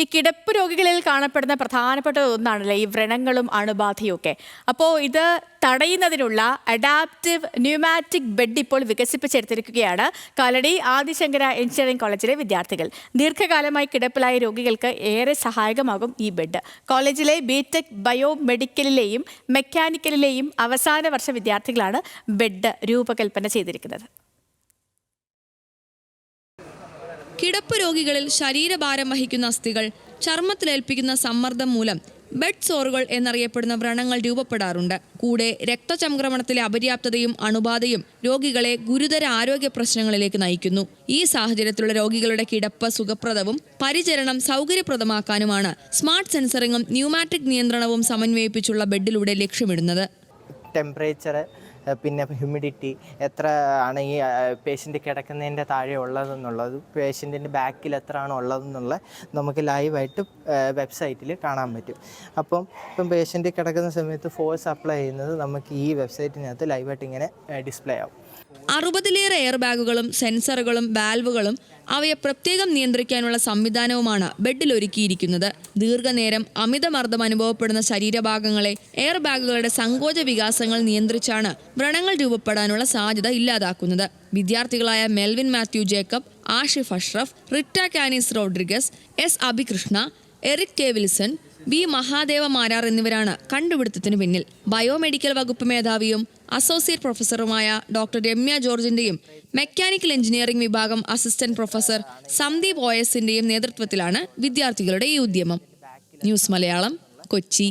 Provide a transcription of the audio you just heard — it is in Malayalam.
ഈ കിടപ്പ് രോഗികളിൽ കാണപ്പെടുന്ന പ്രധാനപ്പെട്ട ഒന്നാണല്ലേ ഈ വ്രണങ്ങളും അണുബാധയും ഒക്കെ. അപ്പോൾ ഇത് തടയുന്നതിനുള്ള അഡാപ്റ്റീവ് ന്യൂമാറ്റിക് ബെഡ് ഇപ്പോൾ വികസിപ്പിച്ചെടുത്തിരിക്കുകയാണ് കാലടി ആദിശങ്കര എഞ്ചിനീയറിംഗ് കോളേജിലെ വിദ്യാർത്ഥികൾ. ദീർഘകാലമായി കിടപ്പിലായ രോഗികൾക്ക് ഏറെ സഹായകമാകും ഈ ബെഡ്. കോളേജിലെ ബിടെക് ബയോമെഡിക്കലിലെയും മെക്കാനിക്കലിലെയും അവസാന വർഷ വിദ്യാർത്ഥികളാണ് ബെഡ് രൂപകൽപ്പന ചെയ്തിരിക്കുന്നത്. കിടപ്പ് രോഗികളിൽ ശരീരഭാരം വഹിക്കുന്ന അസ്ഥികൾ ചർമ്മത്തിലേൽപ്പിക്കുന്ന സമ്മർദ്ദം മൂലം ബെഡ് സോറുകൾ എന്നറിയപ്പെടുന്ന വ്രണങ്ങൾ രൂപപ്പെടാറുണ്ട്. കൂടെ രക്തചംക്രമണത്തിലെ അപര്യാപ്തതയും അണുബാധയും രോഗികളെ ഗുരുതര ആരോഗ്യ പ്രശ്നങ്ങളിലേക്ക് നയിക്കുന്നു. ഈ സാഹചര്യത്തിലുള്ള രോഗികളുടെ കിടപ്പ് സുഖപ്രദവും പരിചരണം സൗകര്യപ്രദമാക്കാനുമാണ് സ്മാർട്ട് സെൻസറിങ്ങും ന്യൂമാറ്റിക് നിയന്ത്രണവും സമന്വയിപ്പിച്ചുള്ള ബെഡിലൂടെ ലക്ഷ്യമിടുന്നത്. ടെമ്പറേച്ചർ, പിന്നെ ഹ്യൂമിഡിറ്റി എത്ര ആണ് ഈ പേഷ്യൻ്റ് കിടക്കുന്നതിൻ്റെ താഴെ ഉള്ളതെന്നുള്ളത്, പേഷ്യൻറ്റിൻ്റെ ബാക്കിൽ എത്ര ആണ് ഉള്ളതെന്നുള്ള നമുക്ക് ലൈവായിട്ട് വെബ്സൈറ്റിൽ കാണാൻ പറ്റും. ഇപ്പം പേഷ്യൻ്റ് കിടക്കുന്ന സമയത്ത് ഫോഴ്സ് അപ്ലൈ ചെയ്യുന്നത് നമുക്ക് ഈ വെബ്സൈറ്റിനകത്ത് ലൈവായിട്ട് ഇങ്ങനെ ഡിസ്പ്ലേ ആവും. 60-ലേറെ എയർ ബാഗുകളും സെൻസറുകളും വാൽവുകളും അവയെ പ്രത്യേകം നിയന്ത്രിക്കാനുള്ള സംവിധാനവുമാണ് ബെഡിൽ ഒരുക്കിയിരിക്കുന്നത്. ദീർഘനേരം അമിതമർദ്ദം അനുഭവപ്പെടുന്ന ശരീരഭാഗങ്ങളെ എയർ ബാഗുകളുടെ സങ്കോച വികാസങ്ങൾ നിയന്ത്രിച്ചാണ് വ്രണങ്ങൾ രൂപപ്പെടാനുള്ള സാധ്യത ഇല്ലാതാക്കുന്നത്. വിദ്യാർത്ഥികളായ Melvin Mathew Jacob, Ashif Ashraf, Ritta Kanis Rodrigues, S Abhikrishna, Eric K Wilson, B Mahadeva Marar എന്നിവരാണ് കണ്ടുപിടുത്തത്തിന് പിന്നിൽ. ബയോമെഡിക്കൽ വകുപ്പ് മേധാവിയും അസോസിയേറ്റ് പ്രൊഫസറുമായ ഡോക്ടർ രമ്യ ജോർജിന്റെയും മെക്കാനിക്കൽ എഞ്ചിനീയറിംഗ് വിഭാഗം അസിസ്റ്റന്റ് പ്രൊഫസർ സന്ദീപ് OSന്റെയും നേതൃത്വത്തിലാണ് വിദ്യാർത്ഥികളുടെ ഈ ഉദ്യമം. ന്യൂസ് മലയാളം, കൊച്ചി.